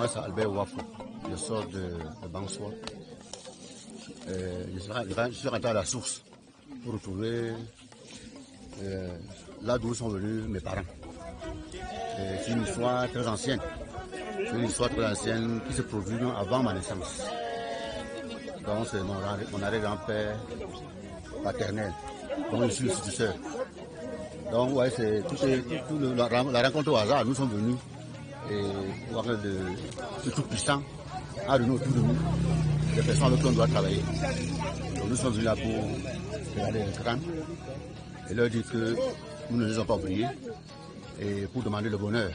Moi, c'est Albert Wafou. Je sors de Bansoa. Je suis rentré à la source pour retrouver là d'où sont venus mes parents. C'est une histoire très ancienne. C'est une histoire très ancienne qui se produit avant ma naissance. Donc c'est mon arrière-grand-père paternel. Donc je suis instituteur. Donc ouais, c'est la rencontre au hasard. Nous sommes venus et voir le tout puissant a donné autour de nous des personnes avec qui on doit travailler. Donc nous sommes venus là pour regarder le crâne et leur dire que nous ne les avons pas oubliés et pour demander le bonheur.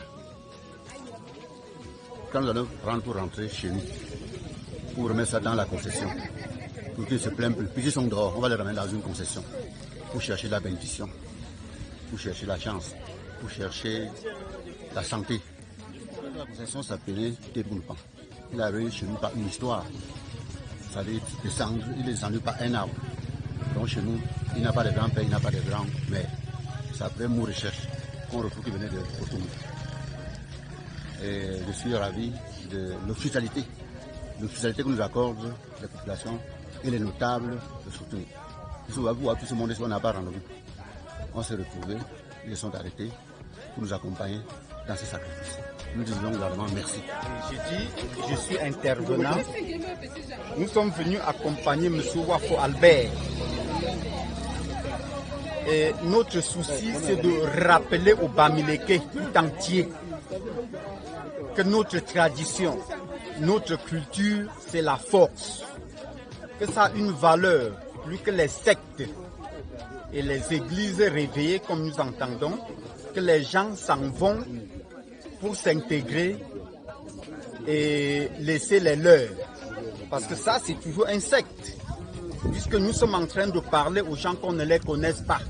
Quand nous allons prendre pour rentrer chez nous, pour remettre ça dans la concession, pour qu'ils ne se plaignent plus. Puis ils sont dehors, on va les ramener dans une concession pour chercher la bénédiction, pour chercher la chance, pour chercher la santé. La concession s'appelait Teboulpan. Il est arrivé chez nous par une histoire. Ça veut dire il est descendu par un arbre. Donc chez nous, il n'a pas de grand-père, il n'a pas de grand-mère. C'est après nos recherches qu'on retrouve qu'il venait de Cotonou. Et je suis ravi de l'hospitalité que nous accordent les populations et les notables de Cotonou. Tout ce monde, on n'a pas rendez-vous. On s'est retrouvés, ils sont arrêtés pour nous accompagner dans ces sacrifices. Nous disons au gouvernement merci. Je suis intervenant. Nous sommes venus accompagner M. Wafou Albert. Et notre souci, c'est de rappeler aux Bamileke tout entier que notre tradition, notre culture, c'est la force. Que ça a une valeur, plus que les sectes et les églises réveillées comme nous entendons, que les gens s'en vont pour s'intégrer et laisser les leurs. Parce que ça, c'est toujours un secte. Puisque nous sommes en train de parler aux gens qu'on ne les connaisse pas.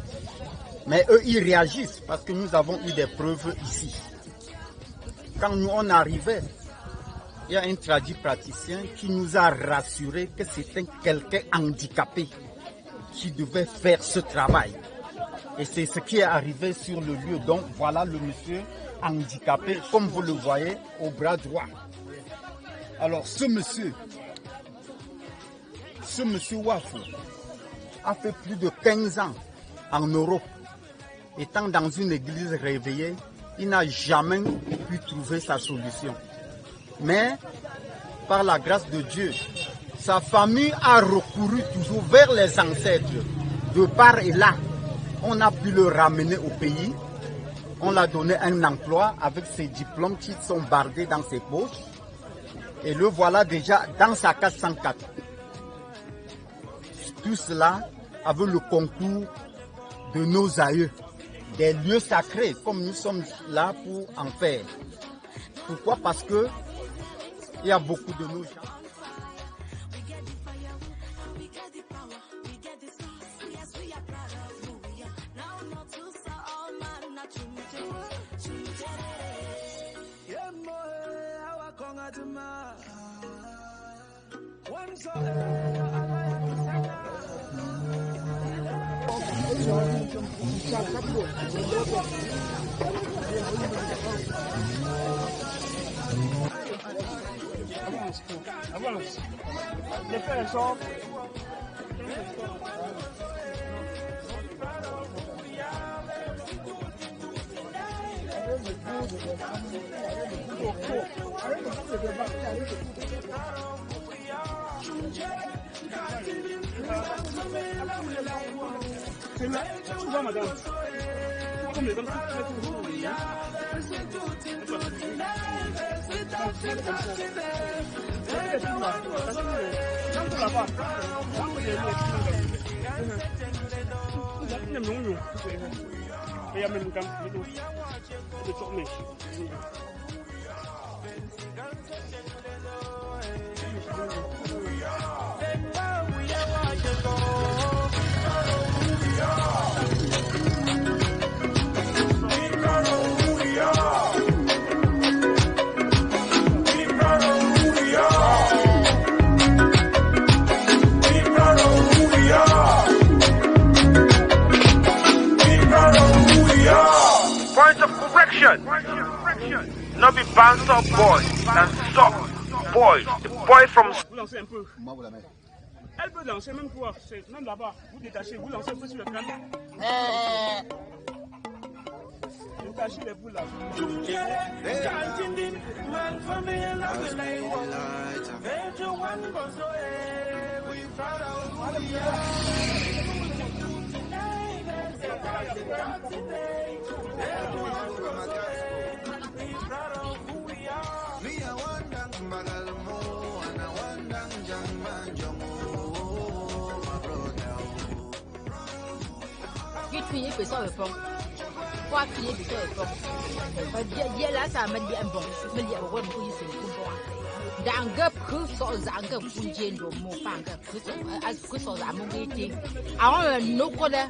Mais eux, ils réagissent parce que nous avons eu des preuves ici. Quand nous, on arrivait, il y a un praticien qui nous a rassuré que c'était quelqu'un handicapé qui devait faire ce travail. Et c'est ce qui est arrivé sur le lieu. Donc voilà le monsieur handicapé, comme vous le voyez, au bras droit. Alors ce monsieur Wafou a fait plus de 15 ans en Europe. Étant dans une église réveillée, il n'a jamais pu trouver sa solution. Mais par la grâce de Dieu, sa famille a recouru toujours vers les ancêtres. De part et là, on a pu le ramener au pays. On l'a donné un emploi avec ses diplômes qui sont bardés dans ses poches. Et le voilà déjà dans sa 404. Tout cela avec le concours de nos aïeux. Des lieux sacrés, comme nous sommes là pour en faire. Pourquoi? Parce que il y a beaucoup de nos gens. Avance. Les frères sont. C'est là, tu vois madame. Comme les dames Point of correction. be Banser boy, and soft boy, the boy from. Vous lancez un peu. Elle peut lancer même toi, même là-bas. Vous détachez, vous lancez un peu sur le crâne. Détachez les boules là. Fille peut s'en répondre. Quoi fille peut s'en répondre. Dia là ça m'a dit un bon. Me dit au rôle pour y c'est pour bon. Dans gap que so zanga pour dire ndo mo panga que so as que so za mo gete. Àwọn no ko da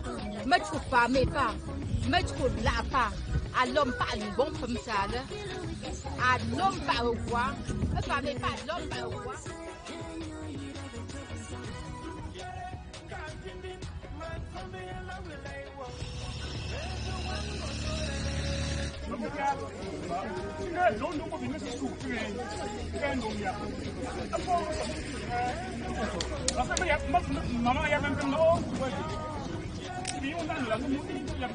me tu pa me pa. Me tu la pa. A l'homme pas une bonne femme ça là. A l'homme pas au roi. Pas me pas l'homme pas au roi. Maman, il y a même pas de l'eau. Si on a la il y a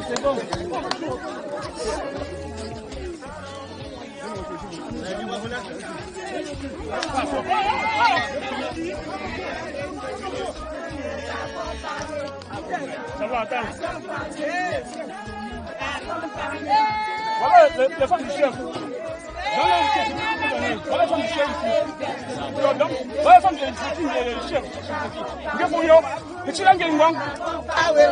C'est bon. Ça va, attends. Voilà les femmes du chef. Voilà les femmes du chef ici. Voilà les femmes du chef. Tu l'as gagné, non? Ah oui,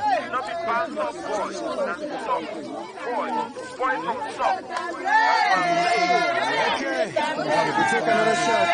Hey! Band of boys that suck. Boys from suck. Take another shot.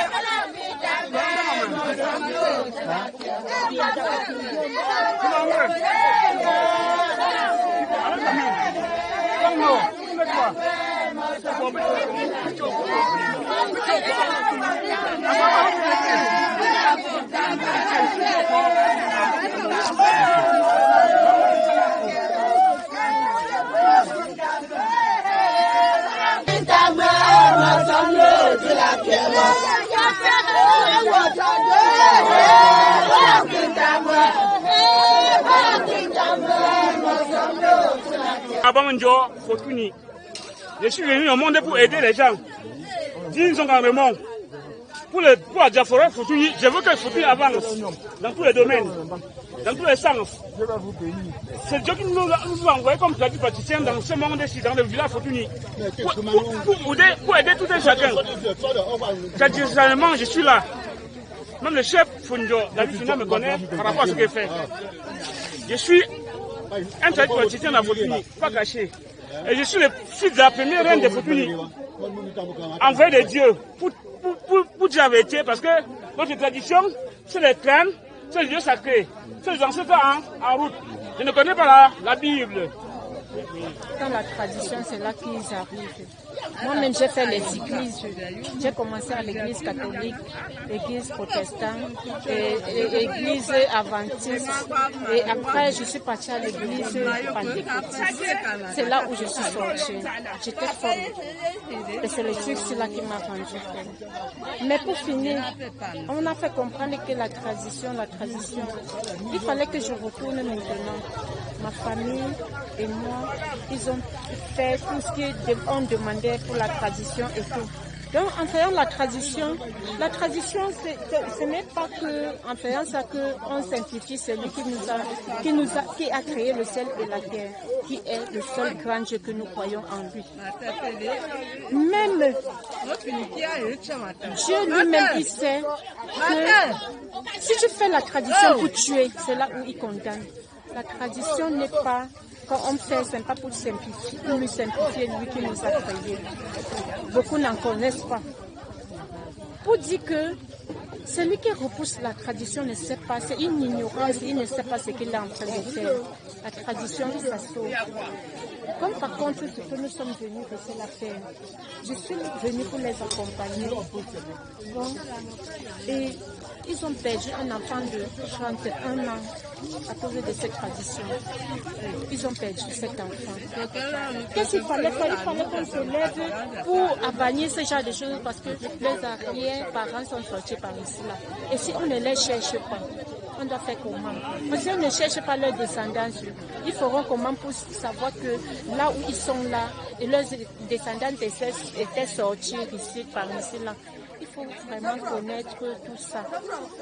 Je suis venu au monde pour aider les gens. Ils sont carrément. Pour la diaspora Fotuni, je veux que Fotuni avance dans tous les domaines, dans tous les sens. C'est Dieu qui nous a envoyé comme praticiens dans ce monde-ci, dans le village Fotuni, pour aider tout un chacun. Traditionnellement, je suis là. Même le chef Funjo, David Fina me connaît par rapport à ce qu'il fait. Je suis un praticien dans Fotuni, pas caché. Et je suis le fils de la première reine de Fotuni, envoyé de Dieu, pour dire la vérité, parce que notre tradition, c'est les crânes, c'est les dieux sacrés, c'est les ancêtres en route. Je ne connais pas la Bible. Dans la tradition, c'est là qu'ils arrivent. Moi-même, j'ai fait les églises. J'ai commencé à l'église catholique, l'église protestante, l'église adventiste. Et après, je suis partie à l'église pentecôtiste. C'est là où je suis sortie. J'étais folle. Et c'est le truc là qui m'a rendu folle. Mais pour finir, on a fait comprendre que la tradition, il fallait que je retourne maintenant. Ma famille et moi, ils ont fait tout ce qu'on demandait pour la tradition et tout. Donc, en faisant la tradition, ce n'est pas que, en faisant ça qu'on simplifie celui qui a créé le ciel et la terre, qui est le seul grand Dieu que nous croyons en lui. Même Dieu lui-même, il sait que si tu fais la tradition pour tuer, c'est là où il condamne. La tradition n'est pas, quand on fait, ce n'est pas pour lui simplifier, lui qui nous a créés. Beaucoup n'en connaissent pas. Pour dire que celui qui repousse la tradition ne sait pas, c'est une ignorance, il ne sait pas ce qu'il est en train de faire. La tradition, ça sauve. Comme par contre, ce que nous sommes venus, c'est la faire. Je suis venue pour les accompagner. Bon. Et ils ont perdu un enfant de 31 ans à cause de cette tradition. Ils ont perdu cet enfant. Qu'est-ce qu'il fallait faire? Il fallait qu'on se lève pour bannir ce genre de choses parce que les arrière-parents sont sortis par ici là. Et si on ne les cherche pas, on doit faire comment? Parce que si on ne cherche pas leurs descendants, ils feront comment pour savoir que là où ils sont là, et leurs descendants étaient sortis ici, par ici là. Il faut vraiment connaître tout ça.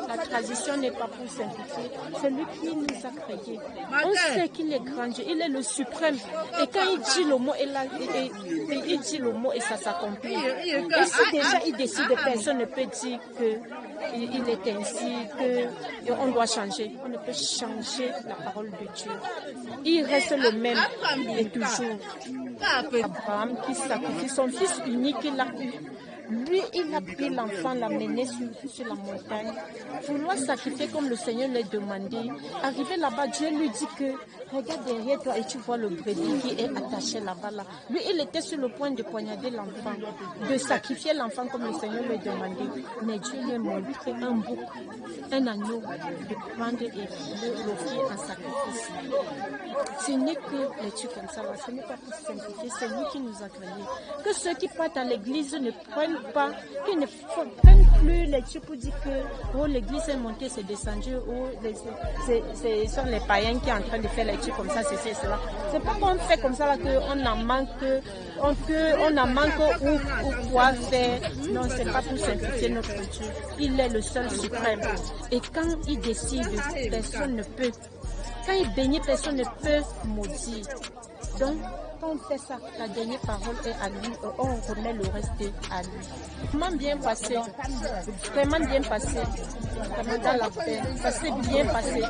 La tradition n'est pas pour simplifier. C'est lui qui nous a créés. On sait qu'il est grand Dieu, il est le suprême. Et quand il dit le mot, il dit le mot et ça s'accomplit. Et si déjà il décide, personne ne peut dire qu'il est ainsi, qu'on doit changer. On ne peut changer la parole de Dieu. Il reste le même et toujours. Abraham qui sacrifie son fils unique, il a eu. Lui, il a pris l'enfant, l'a mené sur la montagne, vouloir sacrifier comme le Seigneur l'a demandé. Arrivé là-bas, Dieu lui dit que regarde derrière toi et tu vois le brebis qui est attaché là-bas. Là. Lui, il était sur le point de poignarder l'enfant, de sacrifier l'enfant comme le Seigneur lui demandé. Mais Dieu lui a montré un bouc, un agneau, de prendre et de l'offrir en sacrifice. Ce n'est que les trucs comme ça, là. Ce n'est pas pour simplifier, c'est lui qui nous a créés. Que ceux qui partent à l'église ne prennent pas, qu'ils ne prennent plus les trucs pour dire que oh, l'église est montée, c'est descendu, ou ce sont les païens qui sont en train de faire les trucs comme ça, c'est cela. C'est pas qu'on fait comme ça là qu'on en manque, on en manque ou quoi faire. Non, c'est pas pour simplifier notre Dieu. Il est le seul suprême. Et quand il décide, personne ne peut. Quand il bénit, personne ne peut maudire. Donc, quand on fait ça, la dernière parole est à lui, on remet le reste à lui. Vraiment bien passé, vraiment bien passé, vraiment dans la paix, ça s'est bien passé.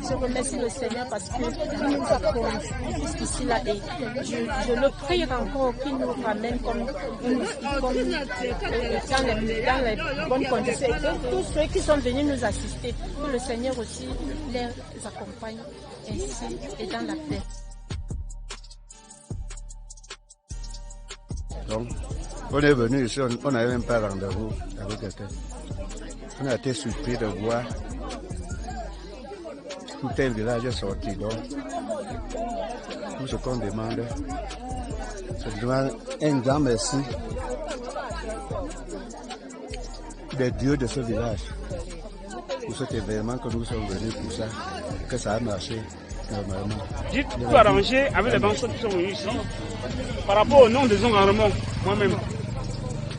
Je remercie le Seigneur parce qu'il nous a conduits jusqu'ici là et je le prie encore qu'il nous ramène comme dans les bonnes conditions. Et que tous ceux qui sont venus nous assister, que le Seigneur aussi les accompagne ainsi et dans la paix. Donc, on est venu ici, on n'avait même pas rendez-vous avec quelqu'un. On a été surpris de voir tout un village sorti. Donc, tout ce qu'on demande, c'est vraiment un grand merci des dieux de ce village pour cet événement que nous sommes venus pour ça, que ça a marché normalement. J'ai tout arrangé avec les banques qui sont venus ici par rapport au nom des environnements, moi-même.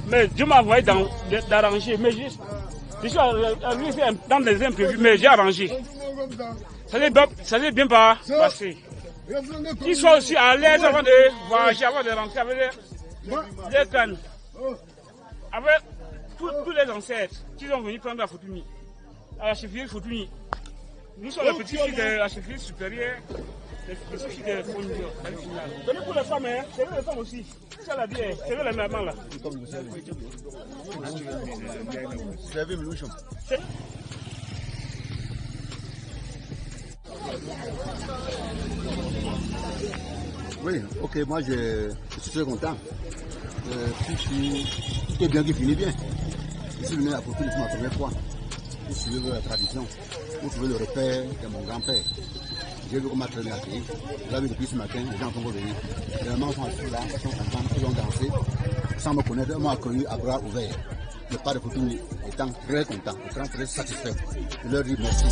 Mais Dieu m'a envoyé d'arranger. Mais je suis arrivé dans des imprévus, mais j'ai arrangé. Ça n'est bien pas passé. Qu'ils soient aussi à l'aise avant de voyager, avant de rentrer avec les cannes. Avec tous les ancêtres qui sont venus prendre la Foutouni, à la chefferie Foutouni. Nous sommes les petits filles de la chefferie supérieure, les petits filles de Fondio. Donnez pour les femmes, hein. C'est les femmes aussi. Ça l'a dit, c'est les mamans là. Oui, ok, moi je suis très content. Tout est bien qui finit bien. Je suis venu à Foutouni pour ma première fois. Pour suivre la tradition, pour trouver le repère de mon grand-père. J'ai vu comment très bien accueilli. Je l'ai vu depuis ce matin, les gens sont venus. Les mamans sont assis là, ils sont contents, ils ont dansé. Sans me connaître, ils m'ont accueilli à bras ouverts. Le père de Foutouni étant très content, étant très satisfait. Je leur dis merci.